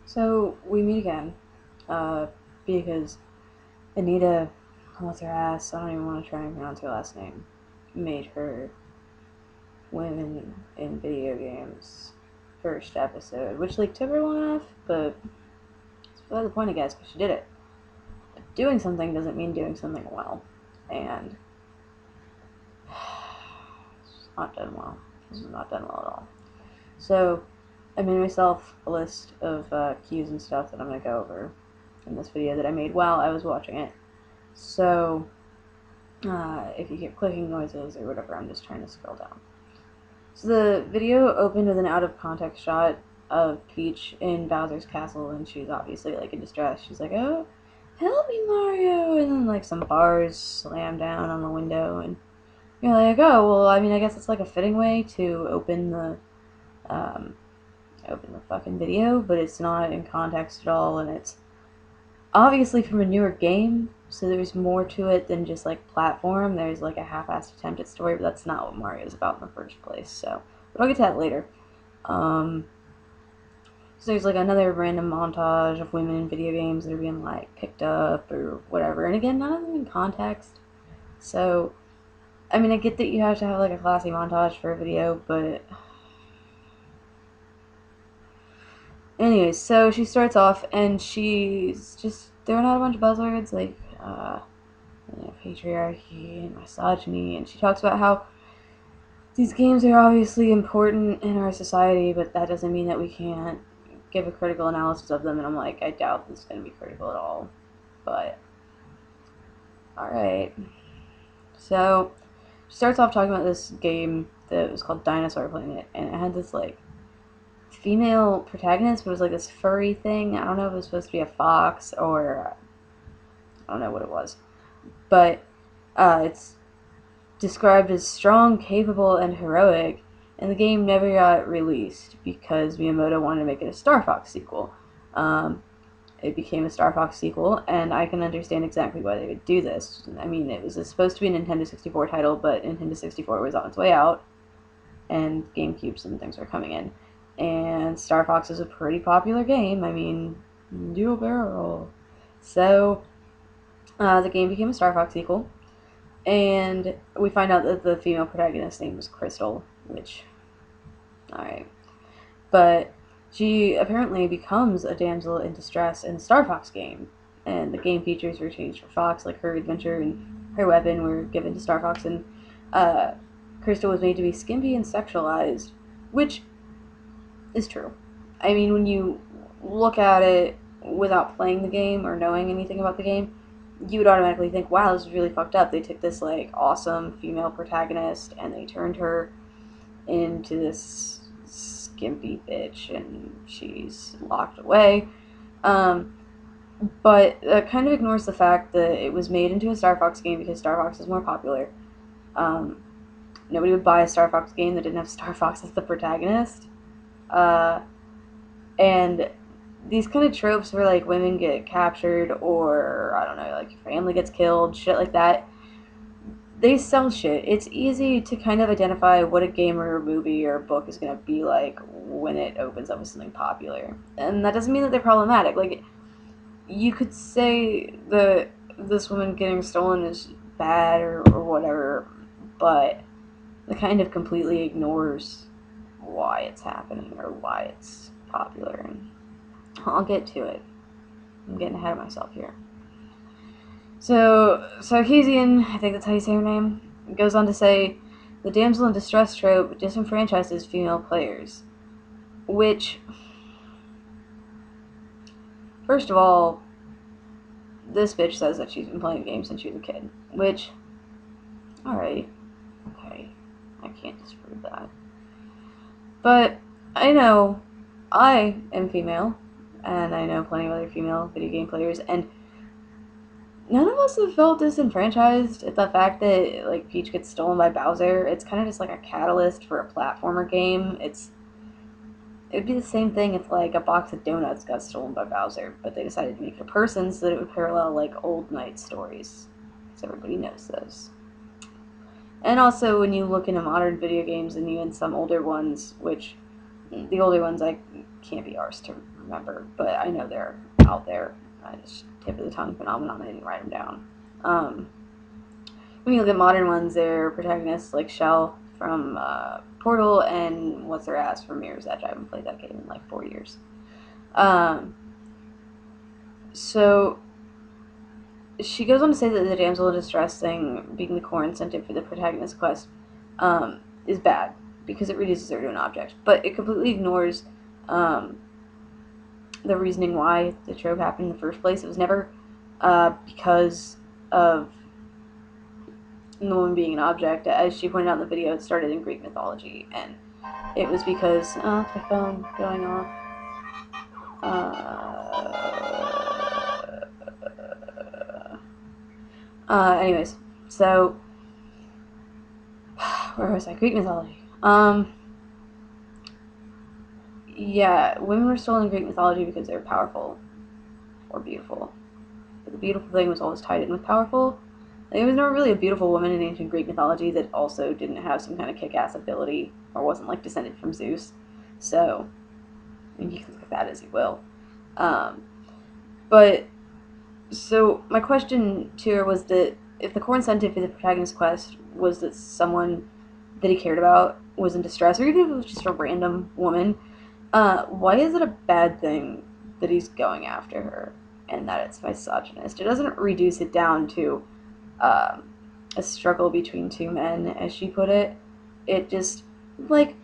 So we meet again, because Anita, what's her ass? I don't even want to try and pronounce her last name. Made her women in video games first episode, which like took her long enough, but it's beside the point, I guess, because she did it. But doing something doesn't mean doing something well, and it's not done well. This is not done well at all. So I made myself a list of cues and stuff that I'm gonna go over in this video that I made while I was watching it. So, if you hear clicking noises or whatever, I'm just trying to scroll down. So the video opened with an out-of-context shot of Peach in Bowser's castle, and she's obviously, like, in distress. She's like, oh, help me, Mario! And then, like, some bars slam down on the window, and you're like, oh, well, I mean, I guess it's, like, a fitting way to um, open the fucking video, but it's not in context at all, and it's obviously from a newer game, so there's more to it than just like platform. There's like a half-assed attempt at story, but that's not what Mario's about in the first place. So, but I'll get to that later. Um, so there's like another random montage of women in video games that are being like picked up or whatever, and again, none of them in context. So, I mean, I get that you have to have like a classy montage for a video, but anyways, so she starts off and she's just throwing out a bunch of buzzwords like patriarchy and misogyny, and she talks about how these games are obviously important in our society, but that doesn't mean that we can't give a critical analysis of them. And I'm like, I doubt this is going to be critical at all, but alright. So she starts off talking about this game that was called Dinosaur Planet, and it had this like female protagonist, but it was like this furry thing. I don't know if it was supposed to be a fox or I don't know what it was, but it's described as strong, capable, and heroic, and the game never got released because Miyamoto wanted to make it a Star Fox sequel. It became a Star Fox sequel, and I can understand exactly why they would do this. I mean, it was supposed to be a Nintendo 64 title, but Nintendo 64 was on its way out, and GameCubes and things were coming in. And Star Fox is a pretty popular game. I mean, do a barrel roll. So, the game became a Star Fox sequel, and we find out that the female protagonist's name was Crystal, which, alright. But she apparently becomes a damsel in distress in the Star Fox game, and the game features were changed for Fox, like her adventure and her weapon were given to Star Fox, and Crystal was made to be skimpy and sexualized, which is true. I mean, when you look at it without playing the game or knowing anything about the game, you would automatically think, wow, this is really fucked up. They took this, like, awesome female protagonist and they turned her into this skimpy bitch and she's locked away. But that kind of ignores the fact that it was made into a Star Fox game because Star Fox is more popular. Um, Nobody would buy a Star Fox game that didn't have Star Fox as the protagonist. Uh, and these kind of tropes where like women get captured or I don't know, like your family gets killed, shit like that. They sell shit. It's easy to kind of identify what a game or a movie or a book is gonna be like when it opens up with something popular, and that doesn't mean that they're problematic. Like you could say that this woman getting stolen is bad or whatever, but it kind of completely ignores why it's happening or why it's popular, and I'll get to it. I'm getting ahead of myself here. So, Sarkeesian, I think that's how you say her name, goes on to say, the damsel in distress trope disenfranchises female players. Which, first of all, this bitch says that she's been playing games since she was a kid. Which, alright, okay, I can't disprove that. But, I know, I am female, and I know plenty of other female video game players, and none of us have felt disenfranchised at the fact that like Peach gets stolen by Bowser. It's kind of just like a catalyst for a platformer game. It'd be the same thing if like a box of donuts got stolen by Bowser, but they decided to make it a person so that it would parallel like old night stories, because everybody knows those. And also when you look into modern video games and even some older ones, which The older ones I can't be arsed to remember, but I know they're out there. I just tip of the tongue phenomenon. I didn't write them down. When you look at modern ones, they're protagonists like Shell from Portal and What's Her Ass from Mirror's Edge. I haven't played that game in like 4 years. So she goes on to say that the damsel in distress thing, being the core incentive for the protagonist quest, is bad because it reduces her to an object. But it completely ignores the reasoning why the trope happened in the first place. It was never because of the woman being an object. As she pointed out in the video, it started in Greek mythology, and it was because... Oh, it's my phone going off. Anyways, so... Where was I? Greek mythology. Yeah, women were stolen in Greek mythology because they were powerful or beautiful. But the beautiful thing was always tied in with powerful. There was never really a beautiful woman in ancient Greek mythology that also didn't have some kind of kick-ass ability or wasn't like descended from Zeus. So, I mean, you can look at that as you will. But, so my question to her was that if the core incentive for the protagonist's quest was that someone that he cared about was in distress, or even if it was just a random woman, why is it a bad thing that he's going after her and that it's misogynist? It doesn't reduce it down to a struggle between two men, as she put it. It just, like,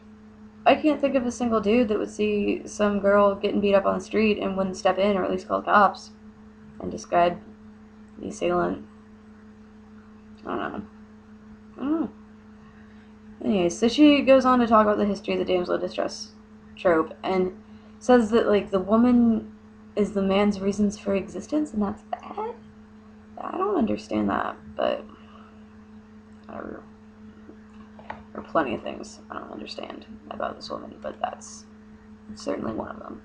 I can't think of a single dude that would see some girl getting beat up on the street and wouldn't step in or at least call the cops and describe the assailant. I don't know. Anyway, so she goes on to talk about the history of the damsel in distress trope and says that, like, the woman is the man's reasons for existence and that's bad? I don't understand that, but whatever. There are plenty of things I don't understand about this woman, but that's certainly one of them.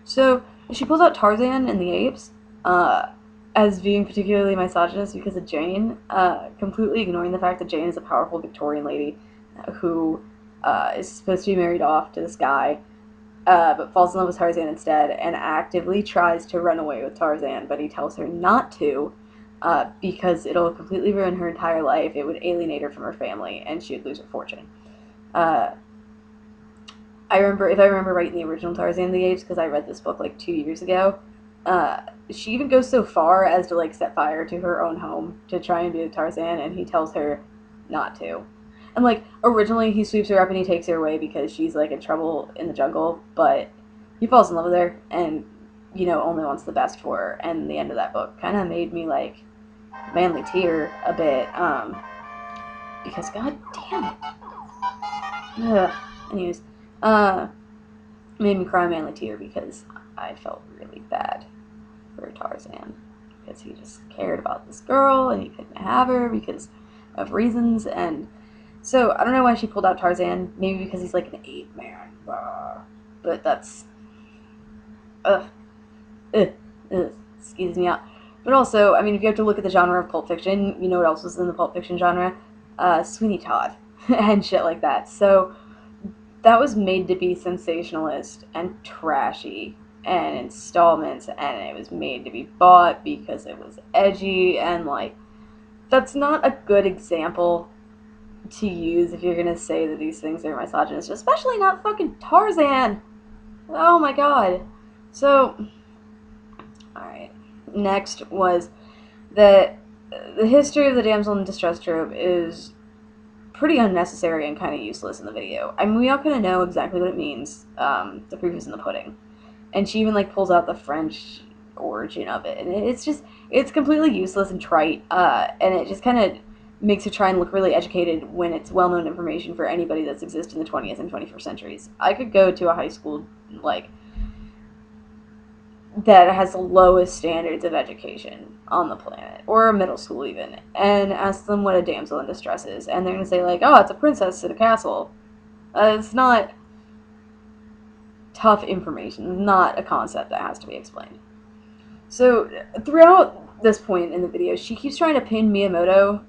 So she pulls out Tarzan and the Apes as being particularly misogynist because of Jane, completely ignoring the fact that Jane is a powerful Victorian lady who is supposed to be married off to this guy, but falls in love with Tarzan instead and actively tries to run away with Tarzan, but he tells her not to because it'll completely ruin her entire life. It would alienate her from her family, and she would lose her fortune. If I remember right in the original Tarzan and the Apes, because I read this book like 2 years ago, she even goes so far as to like set fire to her own home to try and be with Tarzan, and he tells her not to. And like originally he sweeps her up and he takes her away because she's like in trouble in the jungle, but he falls in love with her and, you know, only wants the best for her. And the end of that book kind of made me like manly tear a bit, because god damn it. Ugh. Anyways, made me cry manly tear because I felt really bad for Tarzan because he just cared about this girl and he couldn't have her because of reasons. And so I don't know why she pulled out Tarzan. Maybe because he's like an ape man, but that's excuse me out. But also, I mean, if you have to look at the genre of Pulp Fiction, you know what else was in the Pulp Fiction genre? Sweeney Todd and shit like that. So that was made to be sensationalist and trashy and installments, and it was made to be bought because it was edgy, and like that's not a good example to use if you're gonna say that these things are misogynist, especially not fucking Tarzan. Oh my god. So alright, next was that the history of the damsel in distress trope is pretty unnecessary and kind of useless in the video. I mean, we all kind of know exactly what it means. The proof is in the pudding. And she even, like, pulls out the French origin of it. And it's completely useless and trite. And it just kind of makes her try and look really educated when it's well-known information for anybody that's existed in the 20th and 21st centuries. I could go to a high school, like, that has the lowest standards of education on the planet, or a middle school even, and ask them what a damsel in distress is, and they're going to say, like, oh, it's a princess in a castle. It's not tough information. It's not a concept that has to be explained. So, throughout this point in the video, she keeps trying to pin Miyamoto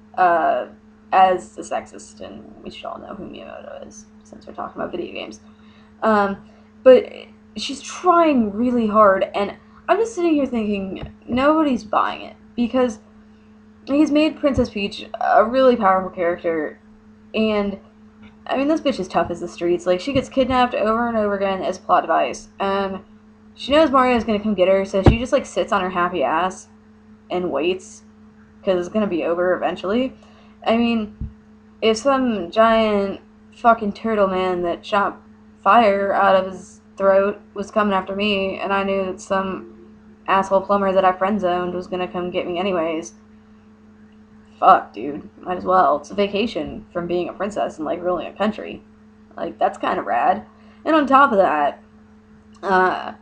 as a sexist, and we should all know who Miyamoto is, since we're talking about video games. Um, but she's trying really hard, and I'm just sitting here thinking nobody's buying it because he's made Princess Peach a really powerful character, and I mean, this bitch is tough as the streets. Like, she gets kidnapped over and over again as a plot device, and she knows Mario's gonna come get her, so she just, like, sits on her happy ass and waits, because it's gonna be over eventually. I mean, if some giant fucking turtle man that shot fire out of his throat was coming after me, and I knew that some asshole plumber that I friend zoned was gonna come get me anyways, fuck, dude. Might as well. It's a vacation from being a princess and, like, ruling a country. Like, that's kind of rad. And on top of that, uh,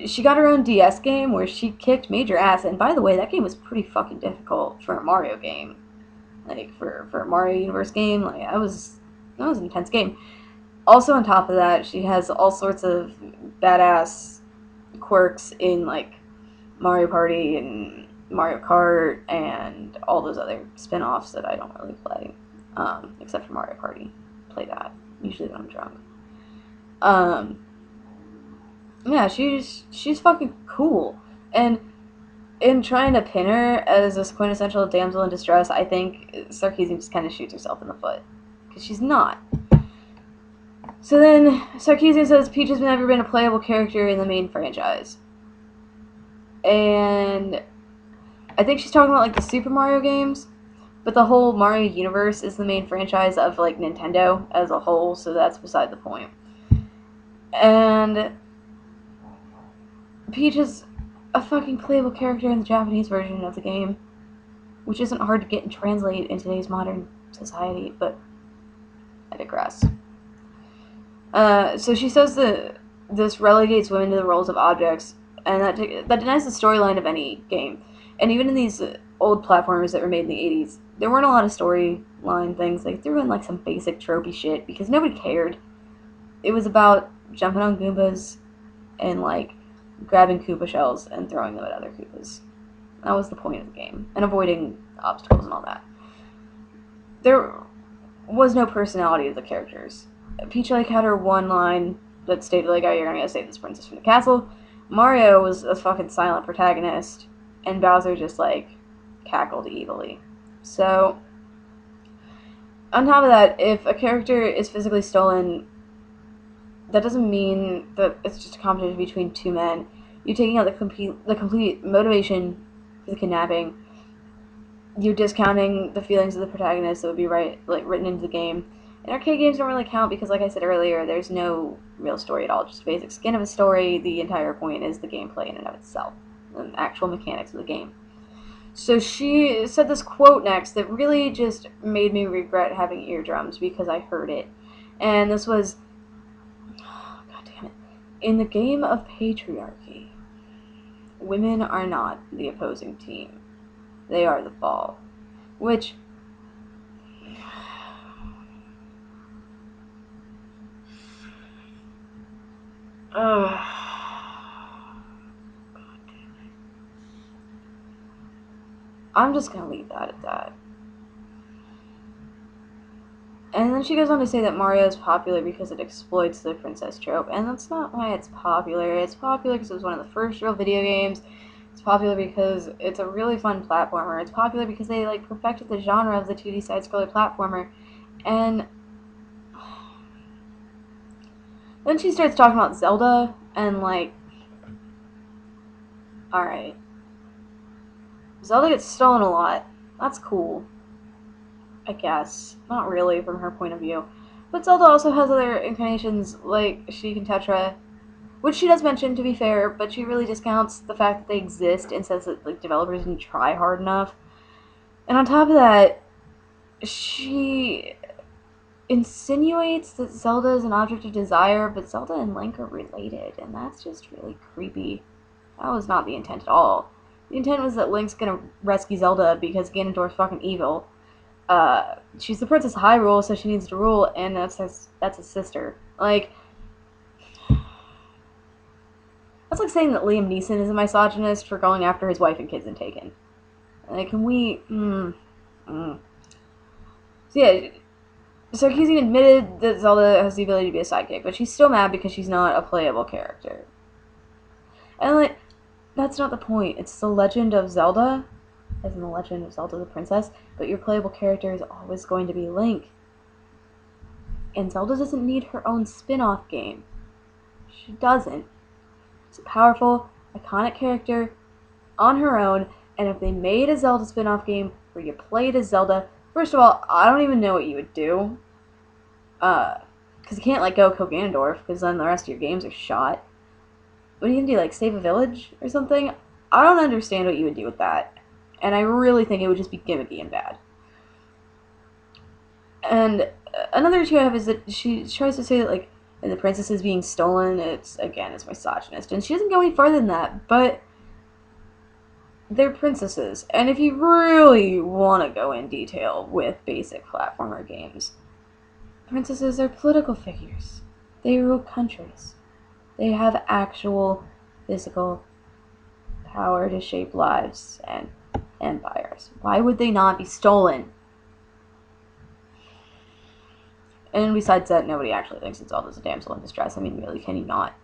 she got her own DS game where she kicked major ass. And by the way, that game was pretty fucking difficult for a Mario game. Like, for a Mario Universe game, like, that was an intense game. Also, on top of that, she has all sorts of badass quirks in, like, Mario Party and Mario Kart and all those other spin-offs that I don't really play, except for Mario Party. Play that usually when I'm drunk. Um, yeah, she's fucking cool, and in trying to pin her as this quintessential damsel in distress, I think Sarkeesian just kind of shoots herself in the foot because she's not. So then Sarkeesian says Peach has never been a playable character in the main franchise, and I think she's talking about, like, the Super Mario games, but the whole Mario universe is the main franchise of, like, Nintendo as a whole, so that's beside the point. And Peach is a fucking playable character in the Japanese version of the game, which isn't hard to get and translate in today's modern society, but I digress. So she says that this relegates women to the roles of objects, and that denies the storyline of any game. And even in these old platformers that were made in the 80s, there weren't a lot of storyline things. They threw in, like, some basic tropey shit because nobody cared. It was about jumping on Goombas and, like, grabbing Koopa shells and throwing them at other Koopas. That was the point of the game. And avoiding obstacles and all that. There was no personality of the characters. Peach, like, had her one line that stated, like, oh, you're gonna save this princess from the castle. Mario was a fucking silent protagonist, and Bowser just, like, cackled evilly. So, on top of that, if a character is physically stolen, that doesn't mean that it's just a competition between two men. You're taking out the complete motivation for the kidnapping. You're discounting the feelings of the protagonist that would be written into the game. And arcade games don't really count because, like I said earlier, there's no real story at all. Just a basic skin of a story. The entire point is the gameplay in and of itself. The actual mechanics of the game. So she said this quote next that really just made me regret having eardrums because I heard it. And this was, oh, God damn it. In the game of patriarchy, women are not the opposing team. They are the ball. Which, I'm just gonna leave that at that. And then she goes on to say that Mario is popular because it exploits the princess trope, and that's not why it's popular. It's popular because it was one of the first real video games. It's popular because it's a really fun platformer. It's popular because they, like, perfected the genre of the 2D side-scroller platformer. And then she starts talking about Zelda, and, like, alright. Zelda gets stolen a lot. That's cool. I guess. Not really from her point of view. But Zelda also has other incarnations, like she can Tetra, which she does mention, to be fair, but she really discounts the fact that they exist and says that, like, developers didn't try hard enough. And on top of that, she insinuates that Zelda is an object of desire, but Zelda and Link are related, and that's just really creepy. That was not the intent at all. The intent was that Link's gonna rescue Zelda because Ganondorf's fucking evil. She's the Princess of Hyrule, so she needs to rule, and that's his sister. Like, that's like saying that Liam Neeson is a misogynist for going after his wife and kids in Taken. Like, can we... So yeah, Sarkeesian admitted that Zelda has the ability to be a sidekick, but she's still mad because she's not a playable character. And, like, that's not the point. It's the Legend of Zelda, as in the Legend of Zelda the Princess, but your playable character is always going to be Link. And Zelda doesn't need her own spin-off game. She doesn't. She's a powerful, iconic character on her own, and if they made a Zelda spin-off game where you played as Zelda, first of all, I don't even know what you would do. Because you can't, like, go Ganondorf, because then the rest of your games are shot. What are you gonna do, like, save a village or something? I don't understand what you would do with that. And I really think it would just be gimmicky and bad. And another issue I have is that she tries to say that, like, the princess is being stolen. It's misogynist. And she doesn't go any further than that, but they're princesses. And if you really want to go in detail with basic platformer games, princesses are political figures. They rule countries. They have actual physical power to shape lives and empires. Why would they not be stolen? And besides that, nobody actually thinks that Zelda's a damsel in distress. I mean, really, can you not?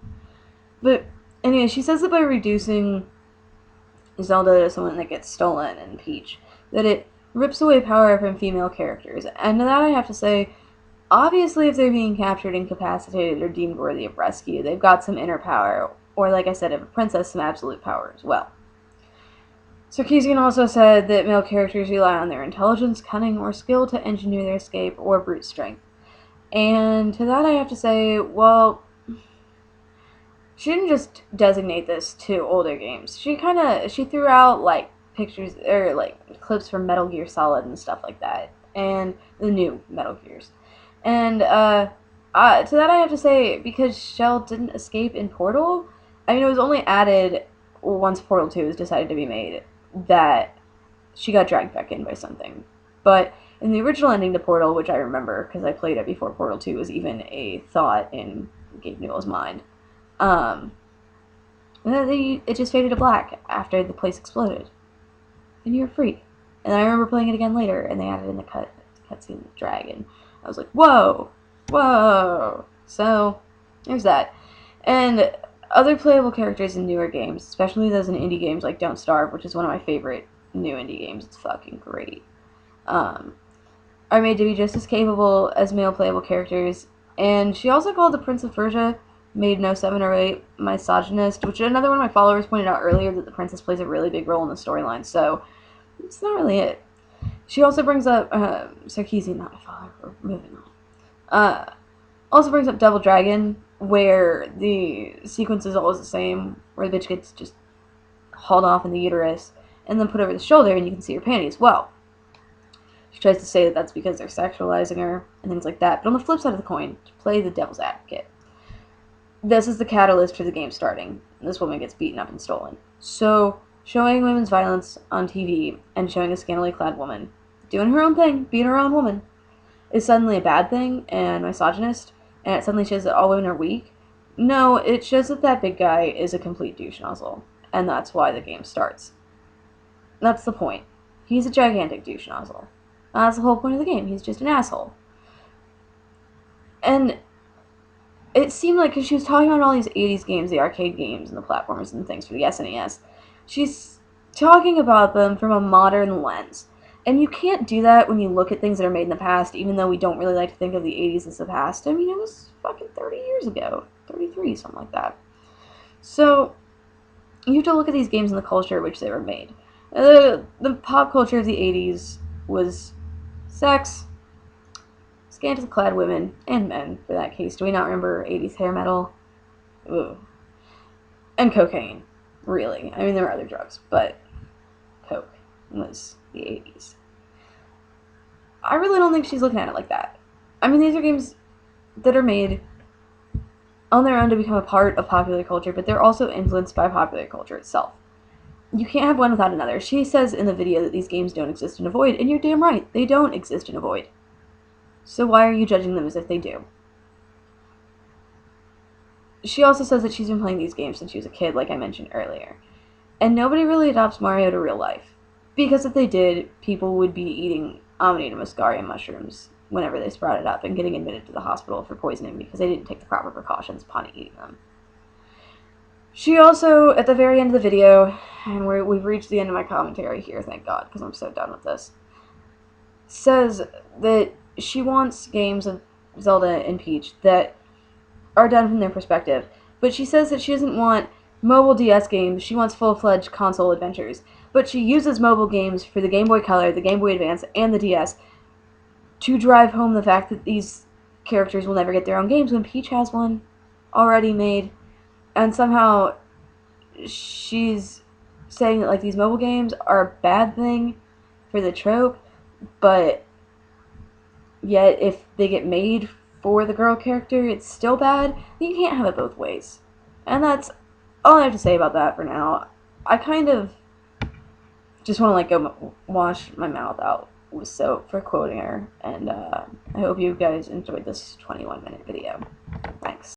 But anyway, she says that by reducing Zelda to someone that gets stolen in Peach, that it rips away power from female characters. And to that I have to say, obviously if they're being captured, incapacitated, or deemed worthy of rescue, they've got some inner power, or like I said, if a princess, some absolute power as well. Sarkeesian also said that male characters rely on their intelligence, cunning, or skill to engineer their escape, or brute strength. And to that I have to say, well, she didn't just designate this to older games. She threw out, like, pictures, or, like, clips from Metal Gear Solid and stuff like that. And the new Metal Gears. And, to that I have to say, because Shell didn't escape in Portal, I mean, it was only added once Portal 2 was decided to be made that she got dragged back in by something. But in the original ending to Portal, which I remember because I played it before Portal 2 was even a thought in Gabe Newell's mind, it just faded to black after the place exploded. And you were free. And I remember playing it again later, and they added in the cutscene with Dragon. I was like, whoa! Whoa! So, there's that. And other playable characters in newer games, especially those in indie games like Don't Starve, which is one of my favorite new indie games. It's fucking great. Are made to be just as capable as male playable characters. And she also called the Prince of Persia made no 7 or 8 misogynist, which another one of my followers pointed out earlier that the princess plays a really big role in the storyline, so it's not really it. She also brings up Sarkeesian, not my follower, we're moving on. Also brings up Devil Dragon, where the sequence is always the same, where the bitch gets just hauled off in the uterus and then put over the shoulder and you can see her panties. Well, she tries to say that that's because they're sexualizing her and things like that, but on the flip side of the coin, to play the devil's advocate, this is the catalyst for the game starting. This woman gets beaten up and stolen. So, showing women's violence on TV and showing a scantily clad woman doing her own thing, being her own woman, is suddenly a bad thing and misogynist, and it suddenly shows that all women are weak. No, it shows that that big guy is a complete douche nozzle, and that's why the game starts. That's the point. He's a gigantic douche nozzle. That's the whole point of the game. He's just an asshole. And it seemed like, because she was talking about all these 80s games, the arcade games and the platformers and things for the SNES, she's talking about them from a modern lens. And you can't do that when you look at things that are made in the past, even though we don't really like to think of the 80s as the past. I mean, it was fucking 30 years ago. 33, something like that. So, you have to look at these games and the culture in which they were made. The pop culture of the 80s was sex, scantily clad women, and men, for that case. Do we not remember 80s hair metal? Ooh. And cocaine, really. I mean, there were other drugs, but coke was the 80s. I really don't think she's looking at it like that. I mean, these are games that are made on their own to become a part of popular culture, but they're also influenced by popular culture itself. You can't have one without another. She says in the video that these games don't exist in a void, and you're damn right, they don't exist in a void. So why are you judging them as if they do? She also says that she's been playing these games since she was a kid, like I mentioned earlier. And nobody really adopts Mario to real life. Because if they did, people would be eating Amanita muscaria mushrooms whenever they sprouted up and getting admitted to the hospital for poisoning because they didn't take the proper precautions upon eating them. She also, at the very end of the video, and we've reached the end of my commentary here, thank God, because I'm so done with this, says that she wants games of Zelda and Peach that are done from their perspective. But she says that she doesn't want mobile DS games, she wants full-fledged console adventures. But she uses mobile games for the Game Boy Color, the Game Boy Advance, and the DS to drive home the fact that these characters will never get their own games when Peach has one already made. And somehow she's saying that like these mobile games are a bad thing for the trope, but yet if they get made for the girl character, it's still bad. You can't have it both ways. And that's all I have to say about that for now. I kind of just want to like go wash my mouth out with soap for quoting her, and I hope you guys enjoyed this 21-minute video. Thanks.